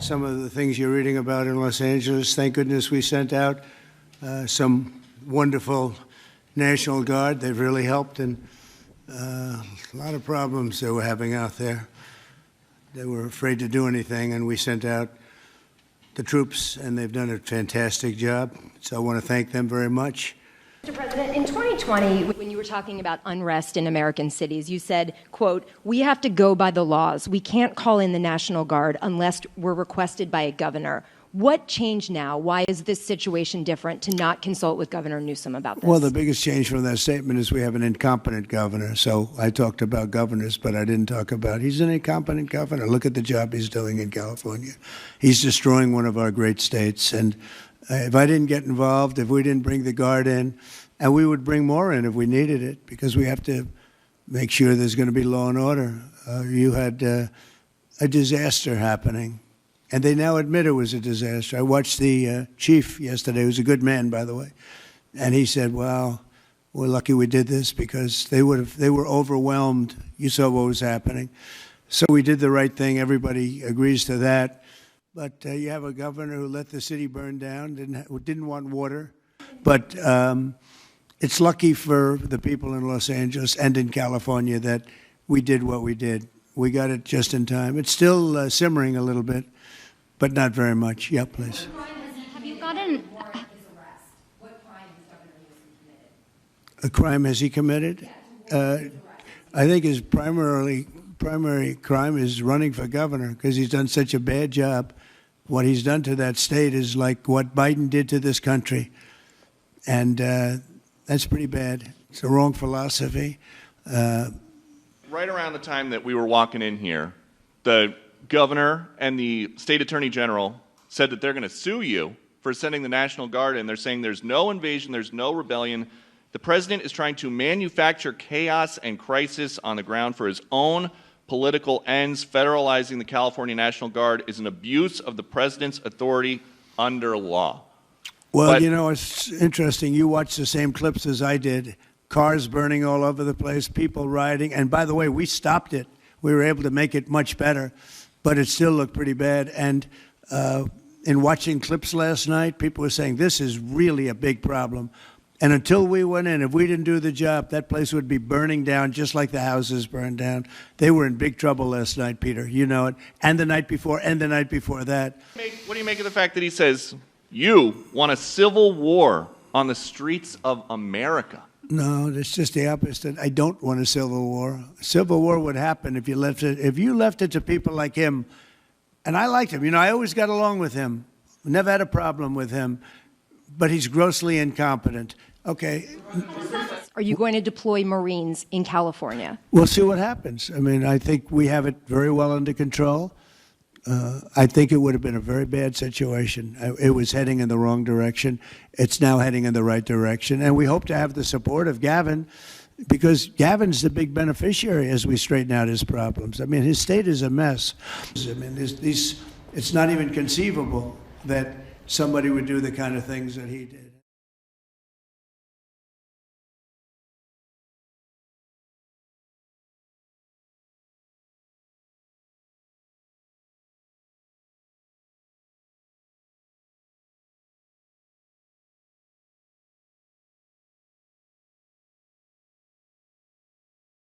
some of the things you're reading about in Los Angeles. Thank goodness we sent out some wonderful National Guard. They've really helped, and a lot of problems they were having out there. They were afraid to do anything, and we sent out the troops, and they've done a fantastic job. So I want to thank them very much. Mr. President, in 2020, when you were talking about unrest in American cities, you said, quote, "We have to go by the laws. We can't call in the National Guard unless we're requested by a governor." What changed now? Why is this situation different to not consult with Governor Newsom about this? Well, the biggest change from that statement is we have an incompetent governor. So I talked about governors, but I didn't talk about he's an incompetent governor. Look at the job he's doing in California. He's destroying one of our great states. And if I didn't get involved, if we didn't bring the Guard in, and we would bring more in if we needed it, because we have to make sure there's going to be law and order. You had a disaster happening. And they now admit it was a disaster. I watched the chief yesterday, who's a good man, by the way, and he said, "Well, we're lucky we did this because they were overwhelmed. You saw what was happening." So we did the right thing. Everybody agrees to that. But you have a governor who let the city burn down, didn't want water. But it's lucky for the people in Los Angeles and in California that we did what we did. We got it just in time. It's still simmering a little bit, but not very much. Yeah, please. Have you gotten What crime has Governor Newsom committed? A crime has he committed? I think his primary crime is running for governor because he's done such a bad job. What he's done to that state is like what Biden did to this country. And that's pretty bad. It's the wrong philosophy. Right around the time that we were walking in here, the governor and the state attorney general said that they're going to sue you for sending the National Guard in. They're saying there's no invasion, there's no rebellion. The president is trying to manufacture chaos and crisis on the ground for his own political ends. Federalizing the California National Guard is an abuse of the president's authority under law. Well, you know, it's interesting. You watched the same clips as I did. Cars burning all over the place, people rioting. And by the way, we stopped it. We were able to make it much better, but it still looked pretty bad. And in watching clips last night, people were saying this is really a big problem. And until we went in, if we didn't do the job, that place would be burning down just like the houses burned down. They were in big trouble last night, Peter. You know it. And the night before, and the night before that. What do you make of the fact that he says, you want a civil war on the streets of America? No, it's just the opposite. I don't want a civil war. A civil war would happen if you left it to people like him. And I liked him. You know, I always got along with him. Never had a problem with him. But he's grossly incompetent. Okay. Are you going to deploy Marines in California? We'll see what happens. I mean, I think we have it very well under control. I think it would have been a very bad situation. It was heading in the wrong direction. It's now heading in the right direction. And we hope to have the support of Gavin, because Gavin's the big beneficiary as we straighten out his problems. I mean, his state is a mess. I mean, it's not even conceivable that somebody would do the kind of things that he did.